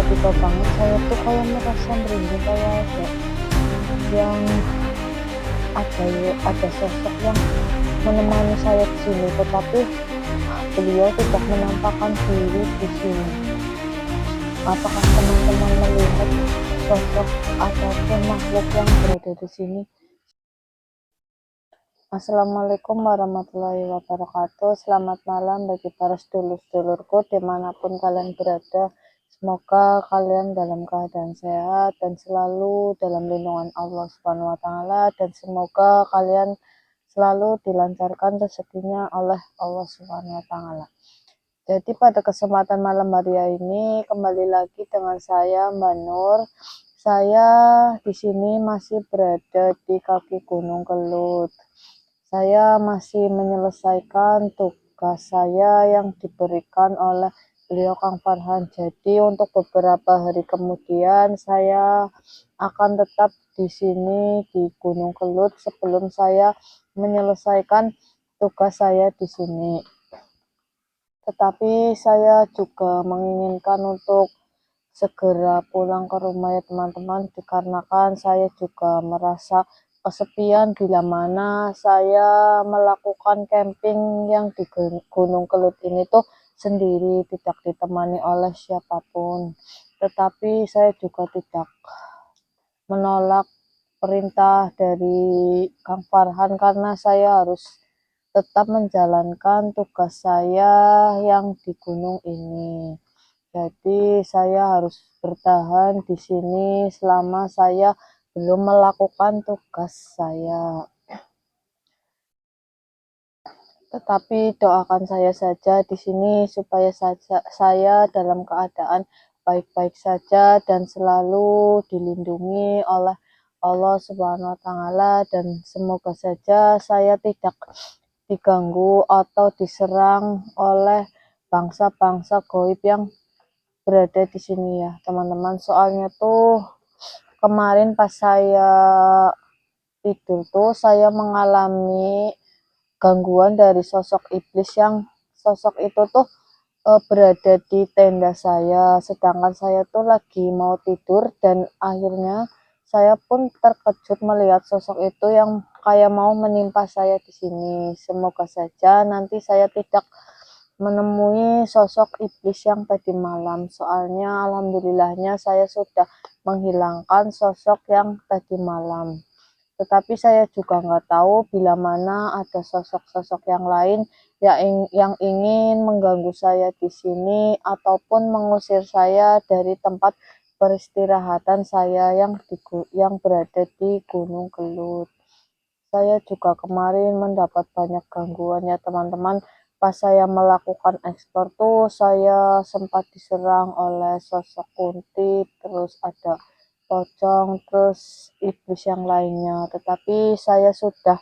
tiba-tiba banget saya tuh kayak merasa merinding, kayak yang ada sosok yang menemani saya di sini, tetapi beliau tidak menampakkan diri di sini. Apakah teman-teman melihat sosok ataupun makhluk yang berada di sini? Assalamualaikum warahmatullahi wabarakatuh. Selamat malam bagi para sedulur-sedulurku dimanapun kalian berada. Semoga kalian dalam keadaan sehat dan selalu dalam lindungan Allah Subhanahu wa Ta'ala, dan semoga kalian selalu dilancarkan rezekinya oleh Allah Subhanahu wa Ta'ala. Jadi pada kesempatan malam hari ini kembali lagi dengan saya, Mbak Nur. Saya di sini masih berada di kaki Gunung Kelut. Saya masih menyelesaikan tugas saya yang diberikan oleh beliau Kang Farhan. Jadi untuk beberapa hari kemudian saya akan tetap di sini di Gunung Kelut sebelum saya menyelesaikan tugas saya di sini. Tetapi saya juga menginginkan untuk segera pulang ke rumah ya teman-teman, dikarenakan saya juga merasa kesepian bila mana saya melakukan camping yang di Gunung Kelut ini tuh sendiri, tidak ditemani oleh siapapun. Tetapi saya juga tidak menolak perintah dari Kang Farhan karena saya harus tetap menjalankan tugas saya yang di gunung ini. Jadi saya harus bertahan di sini selama saya belum melakukan tugas saya. Tetapi doakan saya saja di sini supaya saya dalam keadaan baik-baik saja dan selalu dilindungi oleh Allah Subhanahu wa Ta'ala, dan semoga saja saya tidak diganggu atau diserang oleh bangsa-bangsa gaib yang berada di sini ya teman-teman. Soalnya tuh kemarin pas saya tidur tuh saya mengalami gangguan dari sosok iblis, yang sosok itu tuh berada di tenda saya, sedangkan saya tuh lagi mau tidur, dan akhirnya saya pun terkejut melihat sosok itu yang kayak mau menimpa saya di sini. Semoga saja nanti saya tidak menemui sosok iblis yang tadi malam, soalnya alhamdulillahnya saya sudah menghilangkan sosok yang tadi malam. Tetapi saya juga nggak tahu bila mana ada sosok-sosok yang lain yang ingin mengganggu saya di sini ataupun mengusir saya dari tempat peristirahatan saya yang berada di Gunung Kelut. Saya juga kemarin mendapat banyak gangguan ya teman-teman. Pas saya melakukan ekspor tuh saya sempat diserang oleh sosok kunti, terus ada pocong, terus iblis yang lainnya. Tetapi saya sudah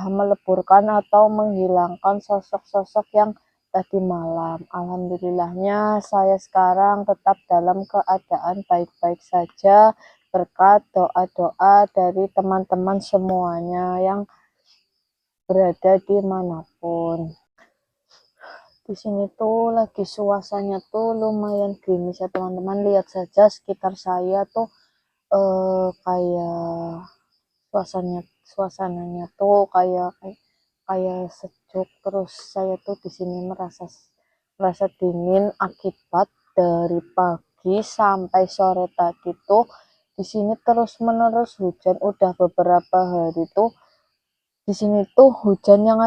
meleburkan atau menghilangkan sosok-sosok yang tadi malam. Alhamdulillahnya saya sekarang tetap dalam keadaan baik-baik saja berkat doa-doa dari teman-teman semuanya yang berada dimanapun. Di sini tuh lagi suasananya tuh lumayan gerimis ya teman-teman. Lihat saja sekitar saya tuh kayak suasananya tuh kayak kayak sejuk. Terus saya tuh di sini merasa dingin akibat dari pagi sampai sore tadi tuh di sini terus menerus hujan. Udah beberapa hari tuh di sini tuh hujan yang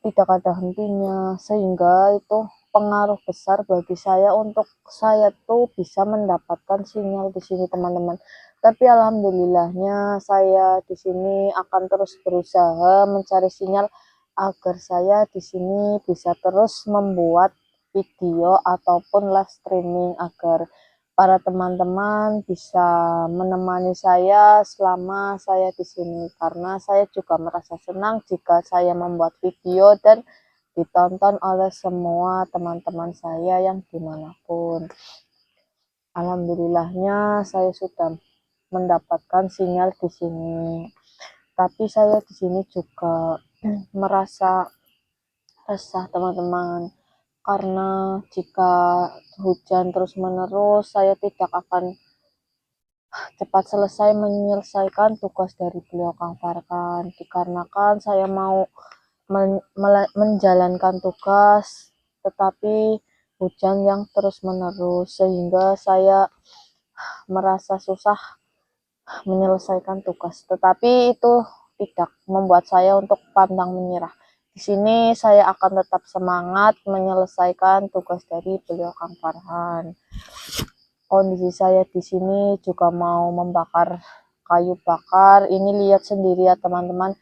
tidak ada hentinya, sehingga itu pengaruh besar bagi saya untuk saya tuh bisa mendapatkan sinyal di sini teman-teman. Tapi alhamdulillahnya saya di sini akan terus berusaha mencari sinyal agar saya di sini bisa terus membuat video ataupun live streaming agar para teman-teman bisa menemani saya selama saya di sini, karena saya juga merasa senang jika saya membuat video dan ditonton oleh semua teman-teman saya yang dimanapun. Alhamdulillahnya saya sudah mendapatkan sinyal di sini, tapi saya di sini juga merasa resah teman-teman. karena jika hujan terus-menerus saya tidak akan cepat selesai menyelesaikan tugas dari beliau Kang Farhan, dikarenakan saya mau menjalankan tugas tetapi hujan yang terus-menerus sehingga saya merasa susah menyelesaikan tugas, tetapi itu tidak membuat saya untuk pantang menyerah. Di sini saya akan tetap semangat menyelesaikan tugas dari beliau Kang Farhan. Kondisi saya di sini juga mau membakar kayu bakar. Ini lihat sendiri ya teman-teman,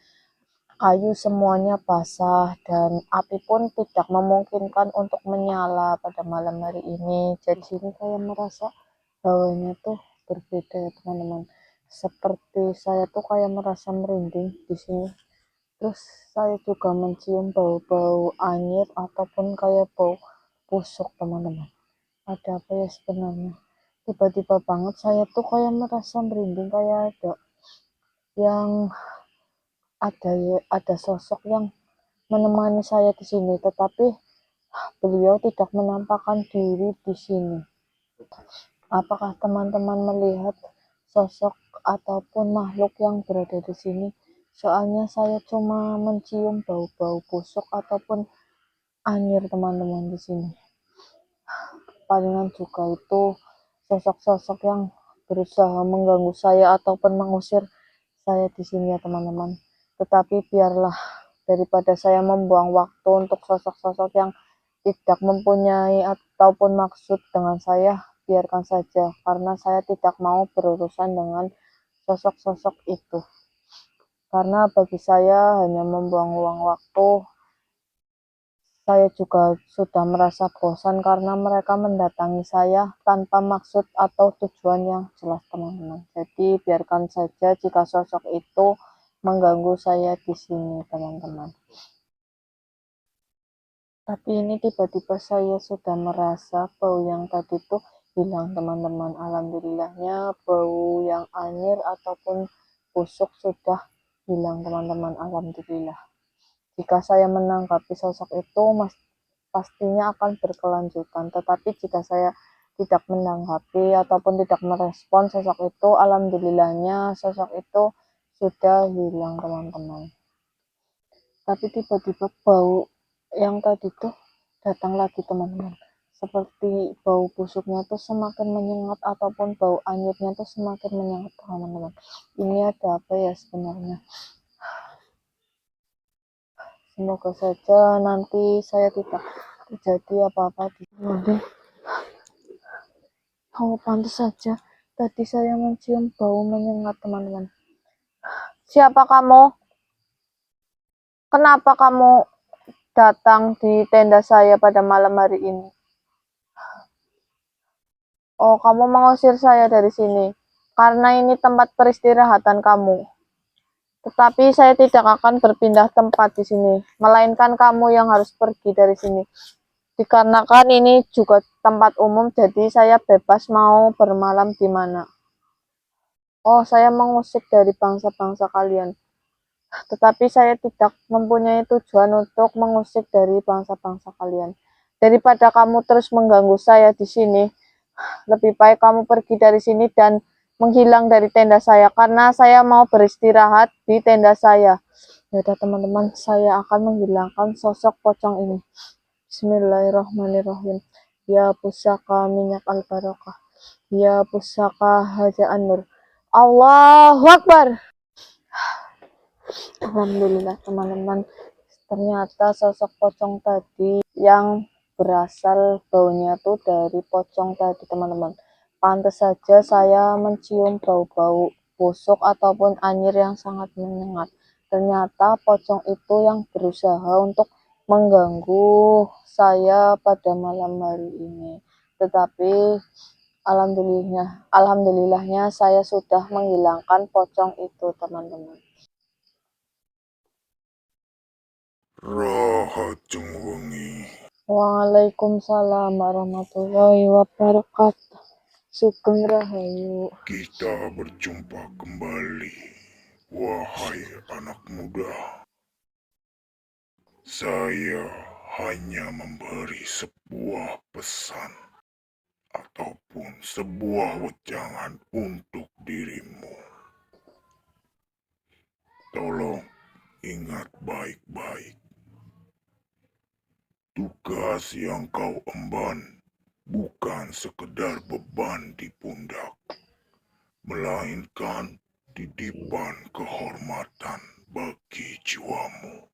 kayu semuanya basah dan api pun tidak memungkinkan untuk menyala pada malam hari ini. Jadi sini saya merasa baunya tuh berbeda ya teman-teman. Seperti saya tuh kayak merasa merinding di sini. Terus saya juga mencium bau-bau anyir ataupun kayak bau busuk teman-teman. Ada apa ya sebenarnya? Tiba-tiba banget saya tuh kayak merasa merinding, kayak yang ada sosok yang menemani saya di sini, tetapi beliau tidak menampakkan diri di sini. Apakah teman-teman melihat sosok ataupun makhluk yang berada di sini? Soalnya saya cuma mencium bau-bau busuk ataupun anyir teman-teman di sini. Palingan juga itu sosok-sosok yang berusaha mengganggu saya ataupun mengusir saya di sini ya teman-teman. Tetapi biarlah, daripada saya membuang waktu untuk sosok-sosok yang tidak mempunyai ataupun maksud dengan saya, biarkan saja, karena saya tidak mau berurusan dengan sosok-sosok itu. Karena bagi saya hanya membuang-buang waktu. Saya juga sudah merasa bosan karena mereka mendatangi saya tanpa maksud atau tujuan yang jelas teman-teman. Jadi biarkan saja jika sosok itu mengganggu saya di sini teman-teman. Tapi ini tiba-tiba saya sudah merasa bau yang tadi tuh hilang teman-teman. Alhamdulillahnya bau yang anyir ataupun busuk sudah hilang teman-teman. Alhamdulillah. Jika saya menanggapi sosok itu pastinya akan berkelanjutan. Tetapi jika saya tidak menanggapi ataupun tidak merespon sosok itu, alhamdulillahnya sosok itu sudah hilang teman-teman. Tapi tiba-tiba bau yang tadi tuh datang lagi teman-teman. Seperti bau busuknya tuh semakin menyengat ataupun bau anyirnya tuh semakin menyengat teman-teman. Ini ada apa ya sebenarnya? Semoga saja nanti saya tidak terjadi apa-apa di sini. Oh, pantas saja tadi saya mencium bau menyengat teman-teman. Siapa kamu? Kenapa kamu datang di tenda saya pada malam hari ini? Oh, kamu mengusir saya dari sini karena ini tempat peristirahatan kamu. Tetapi saya tidak akan berpindah tempat di sini, melainkan kamu yang harus pergi dari sini. Dikarenakan ini juga tempat umum, jadi saya bebas mau bermalam di mana. Oh, saya mengusik dari bangsa-bangsa kalian. Tetapi saya tidak mempunyai tujuan untuk mengusik dari bangsa-bangsa kalian. Daripada kamu terus mengganggu saya di sini, lebih baik kamu pergi dari sini dan menghilang dari tenda saya, karena saya mau beristirahat di tenda saya. Yaudah teman-teman, saya akan menghilangkan sosok pocong ini. Bismillahirrahmanirrahim. Ya pusaka minyak al-barokah, ya pusaka haja an-nur. Allahu Akbar. Alhamdulillah teman-teman, ternyata sosok pocong tadi yang berasal baunya tuh dari pocong tadi teman-teman. Pantas saja saya mencium bau-bau busuk ataupun anyir yang sangat menyengat. Ternyata pocong itu yang berusaha untuk mengganggu saya pada malam hari ini. Tetapi alhamdulillahnya saya sudah menghilangkan pocong itu teman-teman. Rahatjeng wengi. Waalaikumsalam warahmatullahi wabarakatuh. Sugeng Rahayu. Kita berjumpa kembali. Wahai anak muda, saya hanya memberi sebuah pesan ataupun sebuah wejangan untuk dirimu. Tolong ingat baik-baik. Tugas yang kau emban bukan sekedar beban di pundak, melainkan titipan kehormatan bagi jiwamu.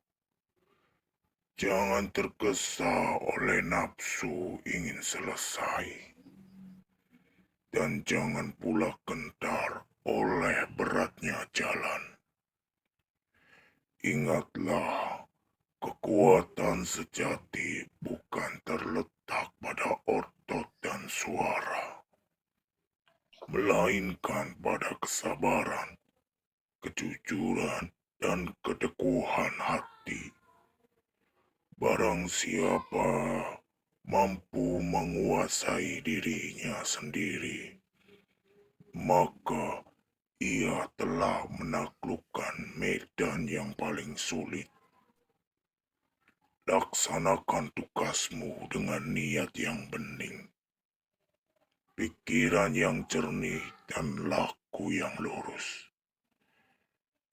Jangan tergesa oleh nafsu ingin selesai, dan jangan pula gentar oleh beratnya jalan. Ingatlah, kekuatan sejati bukan terletak pada otot dan suara, melainkan pada kesabaran, kejujuran, dan keteguhan hati. Barang siapa mampu menguasai dirinya sendiri, maka ia telah menaklukkan medan yang paling sulit. Laksanakan tugasmu dengan niat yang bening, pikiran yang jernih, dan laku yang lurus.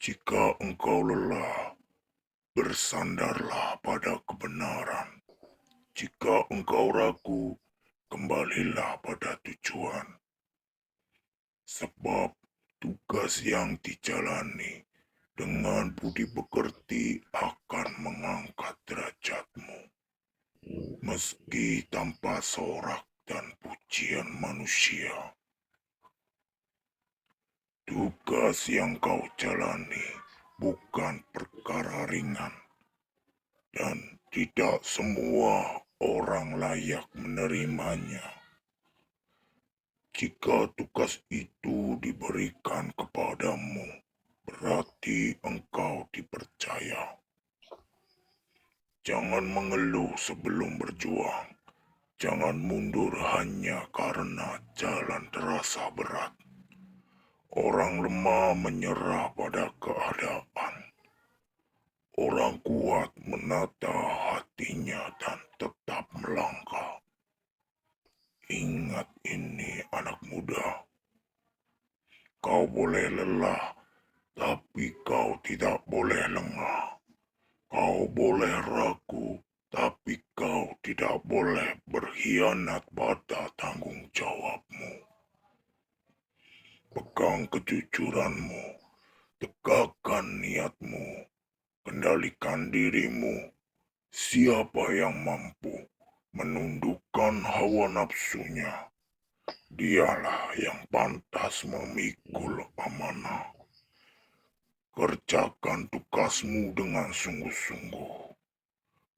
Jika engkau lelah, bersandarlah pada kebenaran. Jika engkau ragu, kembalilah pada tujuan. Sebab tugas yang dijalani dengan budi pekerti akan mengangkat derajatmu, meski tanpa sorak dan pujian manusia. Tugas yang kau jalani bukan perkara ringan, dan tidak semua orang layak menerimanya. Jika tugas itu diberikan kepadamu, berarti engkau dipercaya. Jangan mengeluh sebelum berjuang. Jangan mundur hanya karena jalan terasa berat. Orang lemah menyerah pada keadaan. Orang kuat menata hatinya dan tetap melangkah. Ingat ini, anak muda. Kau boleh lelah, tapi kau tidak boleh lengah. Kau boleh ragu, tapi kau tidak boleh berkhianat pada tanggung jawabmu. Pegang kejujuranmu, tegakkan niatmu, kendalikan dirimu. Siapa yang mampu menundukkan hawa nafsunya, dialah yang pantas memikul amanah. Kerjakan tugasmu dengan sungguh-sungguh,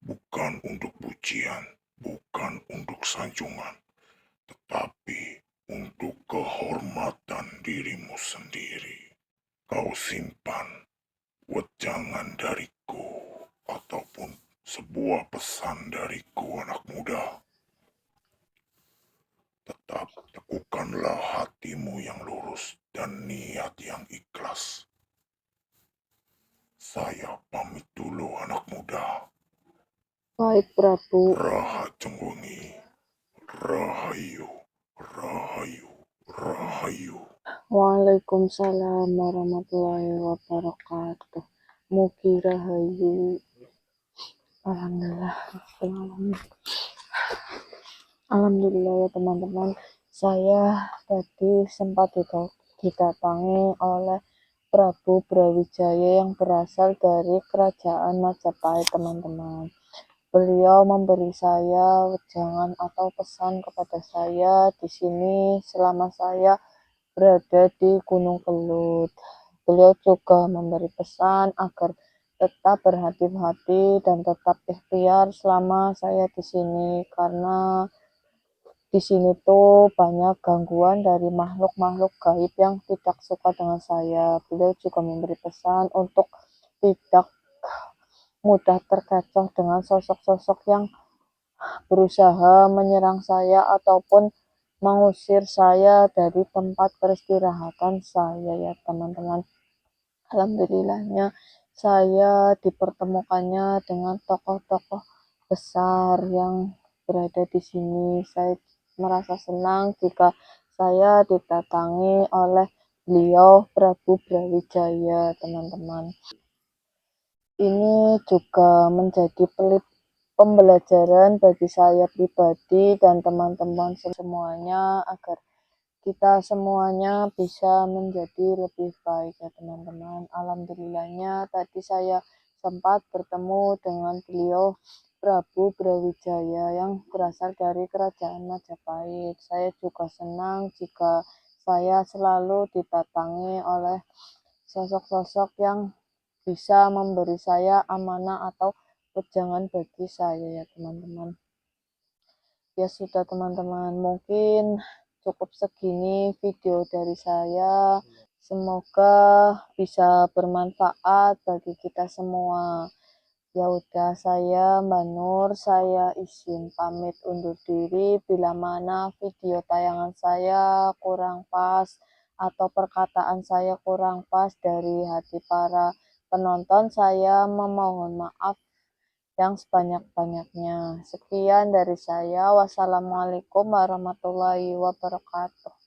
bukan untuk pujian, bukan untuk sanjungan, tetapi untuk kehormatan dirimu sendiri. Kau simpan wejangan dariku ataupun sebuah pesan dariku, anak muda. Tetap teguhkanlah hatimu yang lurus dan niat yang ikhlas. Saya pamit dulu, anak muda. Baik, Prabu. Raha Cengwengi, Rahayu, Rahayu, Rahayu. Waalaikumsalam warahmatullahi wabarakatuh. Mugi rahayu. Alhamdulillah. Alhamdulillah ya teman-teman. Saya tadi sempat didatangi oleh Prabu Brawijaya yang berasal dari kerajaan Majapahit, teman-teman. Beliau memberi saya wejangan atau pesan kepada saya di sini selama saya berada di Gunung Kelut. Beliau juga memberi pesan agar tetap berhati-hati dan tetap ikhtiar selama saya di sini, karena di sini tuh banyak gangguan dari makhluk-makhluk gaib yang tidak suka dengan saya. Beliau juga memberi pesan untuk tidak mudah terkecoh dengan sosok-sosok yang berusaha menyerang saya ataupun mengusir saya dari tempat peristirahatan saya ya teman-teman. Alhamdulillahnya saya dipertemukannya dengan tokoh-tokoh besar yang berada di sini. Saya merasa senang jika saya didatangi oleh beliau Prabu Brawijaya, teman-teman. Ini juga menjadi pembelajaran bagi saya pribadi dan teman-teman semuanya agar kita semuanya bisa menjadi lebih baik ya teman-teman. Alhamdulillahnya tadi saya sempat bertemu dengan beliau Prabu Brawijaya yang berasal dari Kerajaan Majapahit. Saya juga senang jika saya selalu didatangi oleh sosok-sosok yang bisa memberi saya amanah atau wejangan bagi saya ya teman-teman. Ya sudah teman-teman, mungkin cukup segini video dari saya. Semoga bisa bermanfaat bagi kita semua. Ya udah, saya Mbak Nur, saya izin pamit undur diri. Bila mana video tayangan saya kurang pas atau perkataan saya kurang pas dari hati para penonton, saya memohon maaf yang sebanyak-banyaknya. Sekian dari saya. Wassalamualaikum warahmatullahi wabarakatuh.